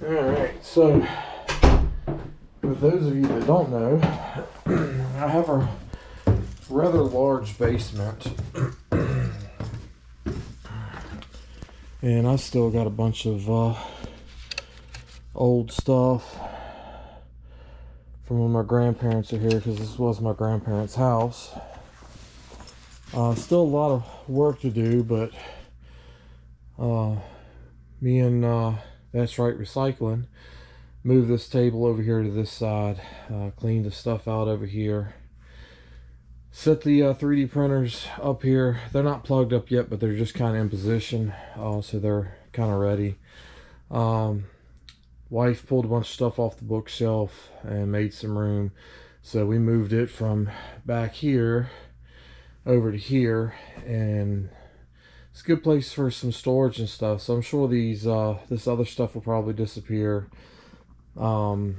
Alright, so for those of you that don't know, I have a rather large basement. And I've still got a bunch of old stuff from when my grandparents are here, because this was my grandparents' house. Still a lot of work to do, but me and That's Right Recycling moved this table over here to this side, cleaned the stuff out over here, set the 3D printers up here. They're not plugged up yet, but they're just kind of in position, so they're kind of ready. Wife pulled a bunch of stuff off the bookshelf and made some room, so we moved it from back here over to here, and it's a good place for some storage and stuff. So I'm sure these this other stuff will probably disappear. Got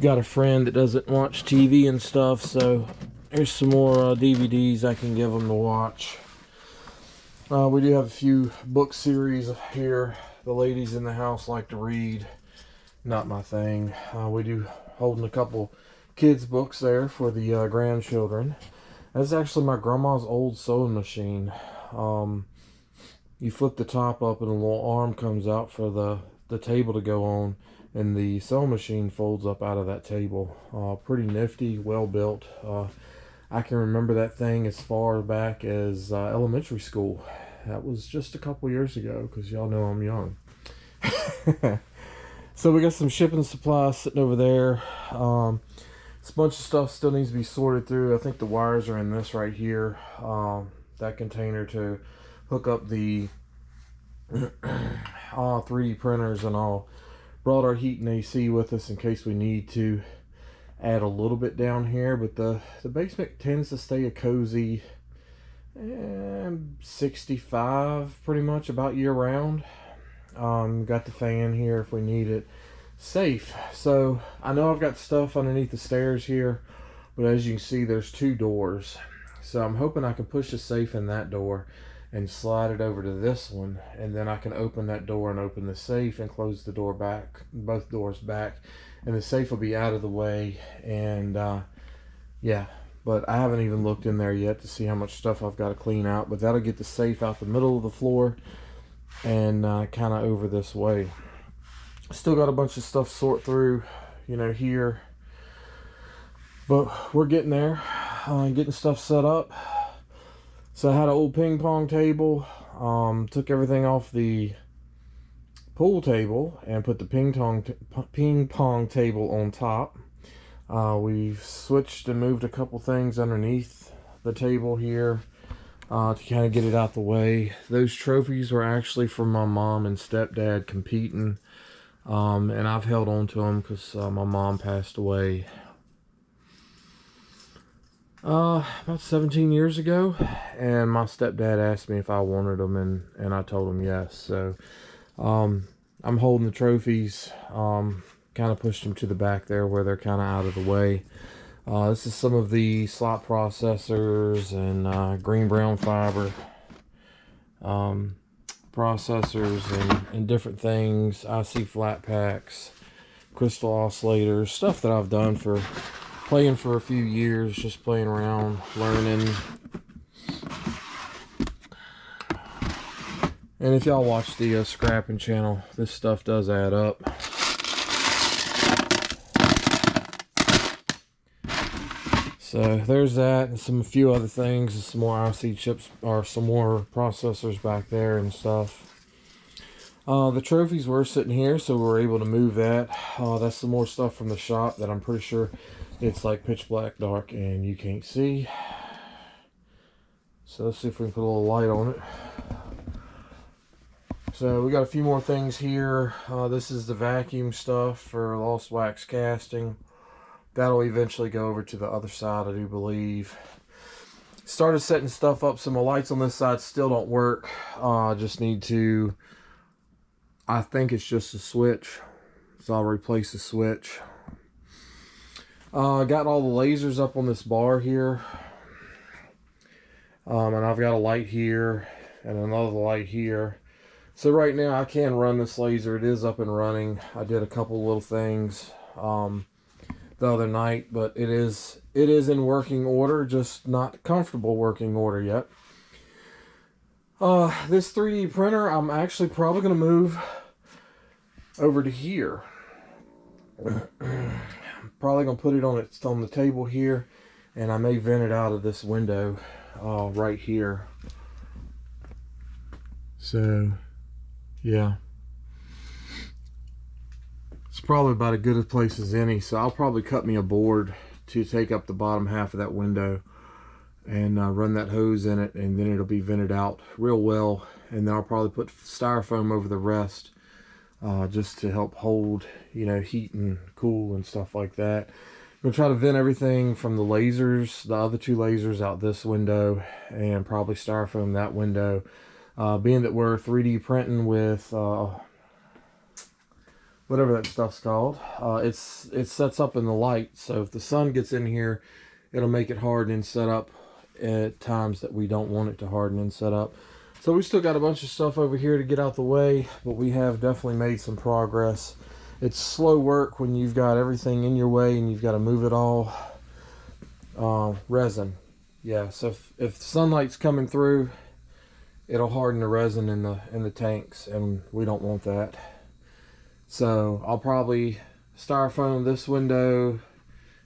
a friend that doesn't watch TV and stuff, so here's some more DVDs I can give them to watch. We do have a few book series here. The ladies in the house like to read. Not my thing. We do holding a couple kids books there for the grandchildren. That's actually my grandma's old sewing machine. You flip the top up and a little arm comes out for the table to go on, and the sewing machine folds up out of that table. Pretty nifty, well built. I can remember that thing as far back as elementary school. That was just a couple years ago, because y'all know I'm young. So we got some shipping supplies sitting over there. This bunch of stuff still needs to be sorted through. I think the wires are in this right here. That container to hook up the 3D printers and all. Brought our heat and AC with us in case we need to add a little bit down here, but the basement tends to stay a cozy 65 pretty much about year round. Got the fan here if we need it. Safe. So I know I've got stuff underneath the stairs here, but as you can see, there's two doors. So I'm hoping I can push the safe in that door and slide it over to this one, and then I can open that door and open the safe and close the door back, both doors back, and the safe will be out of the way. And yeah, but I haven't even looked in there yet to see how much stuff I've got to clean out, but that'll get the safe out the middle of the floor and kind of over this way. Still got a bunch of stuff sort through, you know, here, but we're getting there, getting stuff set up. So I had an old ping pong table, took everything off the pool table and put the ping pong table on top. We've switched and moved a couple things underneath the table here to kind of get it out the way. Those trophies were actually from my mom and stepdad competing. And I've held on to them because my mom passed away about 17 years ago, and my stepdad asked me if I wanted them, and I told him yes. So I'm holding the trophies, kind of pushed them to the back there where they're kind of out of the way. This is some of the slot processors and green brown fiber processors and different things, IC flat packs, crystal oscillators, stuff that I've done for playing for a few years, just playing around, learning. And if y'all watch the scrapping channel, this stuff does add up. So there's that, and a few other things, some more IC chips, or some more processors back there and stuff. The trophies were sitting here, so we were able to move that. That's some more stuff from the shop that I'm pretty sure it's like pitch black dark and you can't see. So let's see if we can put a little light on it. So we got a few more things here. This is the vacuum stuff for lost wax casting. That'll eventually go over to the other side, I do believe. Started setting stuff up, so my lights on this side still don't work. Just need to, I think it's just a switch, so I'll replace the switch. Got all the lasers up on this bar here. And I've got a light here and another light here. So right now I can run this laser. It is up and running. I did a couple little things the other night, but it is in working order, just not comfortable working order yet. This 3D printer, I'm actually probably going to move over to here. I'm probably going to put it on the table here, and I may vent it out of this window right here. So yeah, it's probably about as good a place as any. So I'll probably cut me a board to take up the bottom half of that window and run that hose in it, and then it'll be vented out real well. And then I'll probably put styrofoam over the rest, just to help hold, you know, heat and cool and stuff like that. I'm gonna try to vent everything from the lasers, the other 2 lasers, out this window, and probably styrofoam that window. Being that we're 3D printing with whatever that stuff's called, it sets up in the light, so if the sun gets in here, it'll make it harden and set up at times that we don't want it to harden and set up. So we still got a bunch of stuff over here to get out the way, but we have definitely made some progress. It's slow work when you've got everything in your way and you've got to move it all. Resin, yeah, so if the sunlight's coming through, it'll harden the resin in the tanks, and we don't want that. So I'll probably styrofoam this window,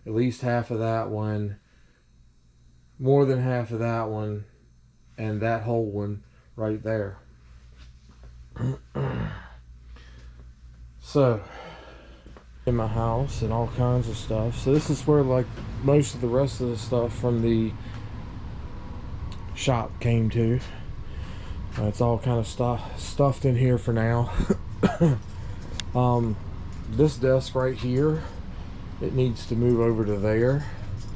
at least half of that one, more than half of that one, and that whole one right there. So in my house and all kinds of stuff. So this is where like most of the rest of the stuff from the shop came to. It's all kind of stuffed in here for now. This desk right here, it needs to move over to there.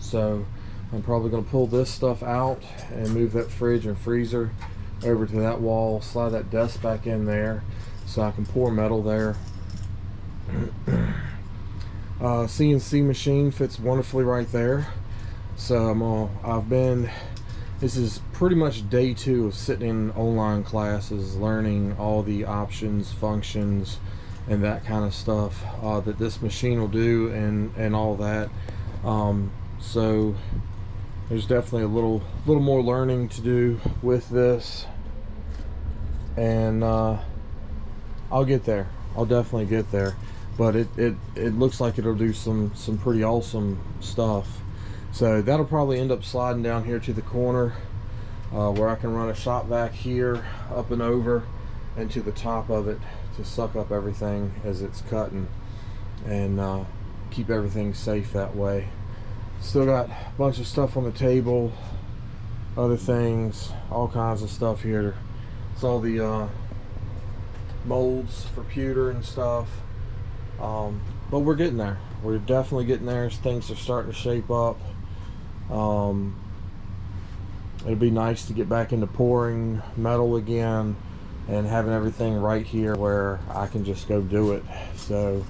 So I'm probably going to pull this stuff out and move that fridge and freezer over to that wall, slide that desk back in there so I can pour metal there. CNC machine fits wonderfully right there. So this is pretty much day 2 of sitting in online classes, learning all the options, functions, and that kind of stuff that this machine will do, and all that. So there's definitely a little more learning to do with this, and I'll get there. I'll definitely get there. But it looks like it'll do some pretty awesome stuff. So that'll probably end up sliding down here to the corner, where I can run a shop vac here, up and over, and to the top of it to suck up everything as it's cutting, and keep everything safe that way. Still got a bunch of stuff on the table, other things, all kinds of stuff here. It's all the molds for pewter and stuff. But we're getting there. We're definitely getting there. Things are starting to shape up. It'd be nice to get back into pouring metal again and having everything right here where I can just go do it. So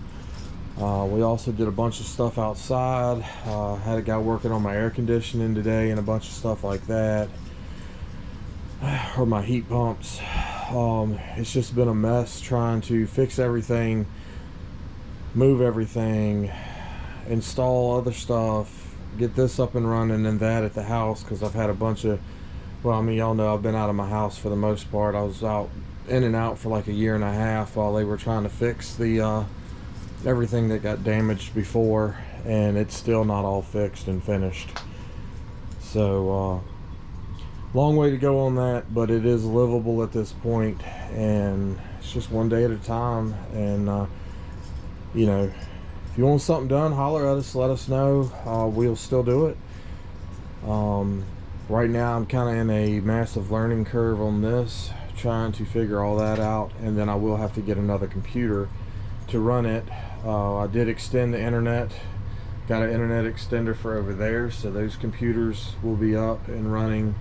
we also did a bunch of stuff outside. Had a guy working on my air conditioning today and a bunch of stuff like that, or my heat pumps. It's just been a mess trying to fix everything, move everything, install other stuff, get this up and running and that at the house, because I've had a bunch of, well, I mean, y'all know I've been out of my house for the most part. I was out in and out for like a year and a half while they were trying to fix the everything that got damaged before, and it's still not all fixed and finished. So long way to go on that, but it is livable at this point, and it's just one day at a time. And you know, if you want something done, holler at us, let us know. We'll still do it. Right now I'm kind of in a massive learning curve on this, trying to figure all that out, and then I will have to get another computer to run it. I did extend the internet, got an internet extender for over there, so those computers will be up and running.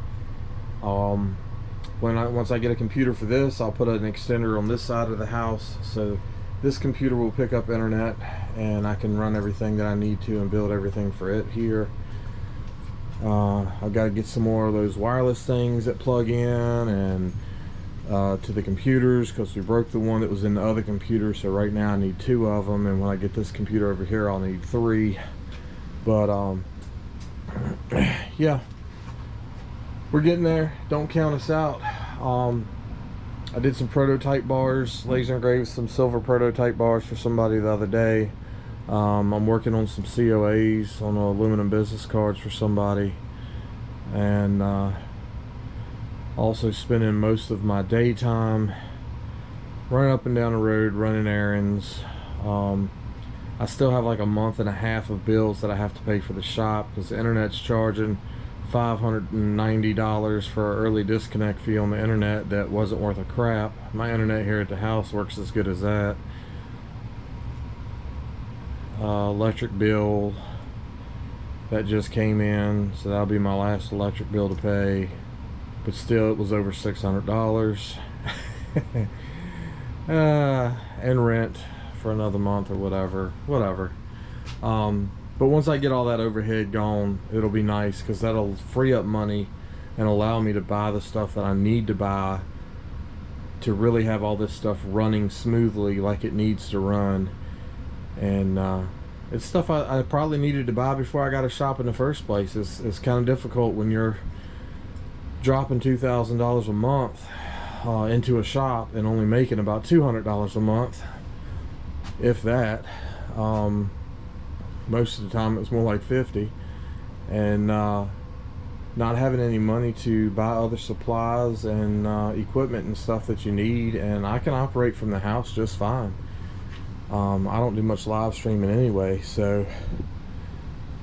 Once I get a computer for this, I'll put an extender on this side of the house, so this computer will pick up internet and I can run everything that I need to and build everything for it here. I've got to get some more of those wireless things that plug in, and to the computers, because we broke the one that was in the other computer. So right now I need 2 of them, and when I get this computer over here I'll need 3. But yeah, we're getting there. Don't count us out. I did some prototype bars, laser engraved some silver prototype bars for somebody the other day. I'm working on some COAs on aluminum business cards for somebody, and also spending most of my daytime running up and down the road, running errands. I still have like a month and a half of bills that I have to pay for the shop, because the internet's charging $590 for an early disconnect fee on the internet that wasn't worth a crap. My internet here at the house works as good as that. Electric bill that just came in, so that'll be my last electric bill to pay, but still it was over $600. And rent for another month or whatever. But once I get all that overhead gone, it'll be nice, because that'll free up money and allow me to buy the stuff that I need to buy to really have all this stuff running smoothly like it needs to run. And it's stuff I probably needed to buy before I got a shop in the first place. It's kind of difficult when you're dropping $2,000 a month into a shop and only making about $200 a month, if that. Most of the time it was more like 50, and not having any money to buy other supplies and equipment and stuff that you need. And I can operate from the house just fine. I don't do much live streaming anyway, so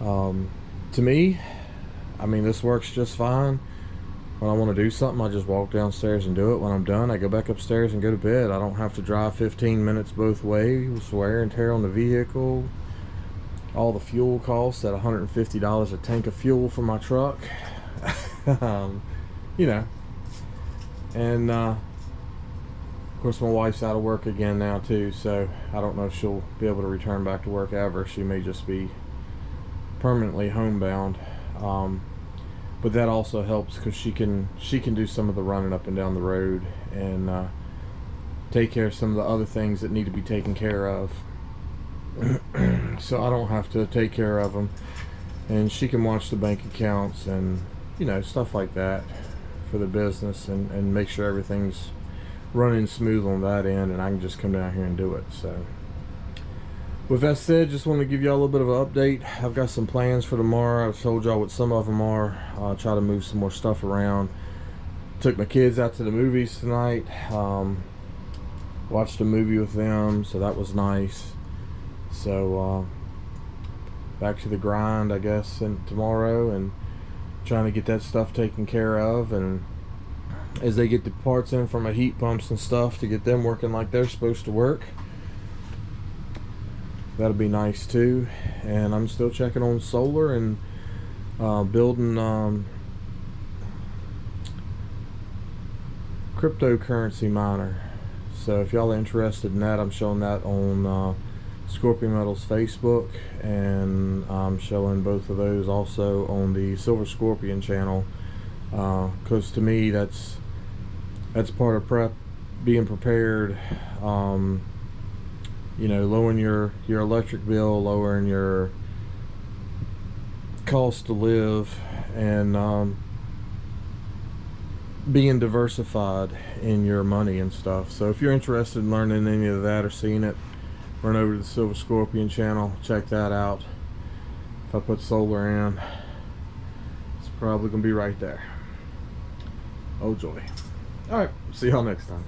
to me, I mean, this works just fine. When I want to do something, I just walk downstairs and do it. When I'm done, I go back upstairs and go to bed. I don't have to drive 15 minutes both ways, wear and tear on the vehicle, all the fuel costs at $150 a tank of fuel for my truck. You know, and of course my wife's out of work again now too, so I don't know if she'll be able to return back to work ever. She may just be permanently homebound. But that also helps, because she can do some of the running up and down the road, and take care of some of the other things that need to be taken care of. So I don't have to take care of them, and she can watch the bank accounts and, you know, stuff like that for the business, and make sure everything's running smooth on that end, and I can just come down here and do it. So with that said, just want to give y'all a little bit of an update. I've got some plans for tomorrow. I've told y'all what some of them are. I'll try to move some more stuff around. Took my kids out to the movies tonight. Watched a movie with them, so that was nice. So back to the grind, I guess, and tomorrow, and trying to get that stuff taken care of, and as they get the parts in from my heat pumps and stuff to get them working like they're supposed to work, that'll be nice too. And I'm still checking on solar and building cryptocurrency miner. So if y'all are interested in that, I'm showing that on Scorpion Metals Facebook, and I'm showing both of those also on the Silver Scorpion channel, because to me that's part of being prepared. You know, lowering your electric bill, lowering your cost to live, and being diversified in your money and stuff. So if you're interested in learning any of that or seeing it, run over to the Silver Scorpion channel, check that out. If I put solar in, it's probably gonna be right there. Oh joy. Alright, see y'all next time.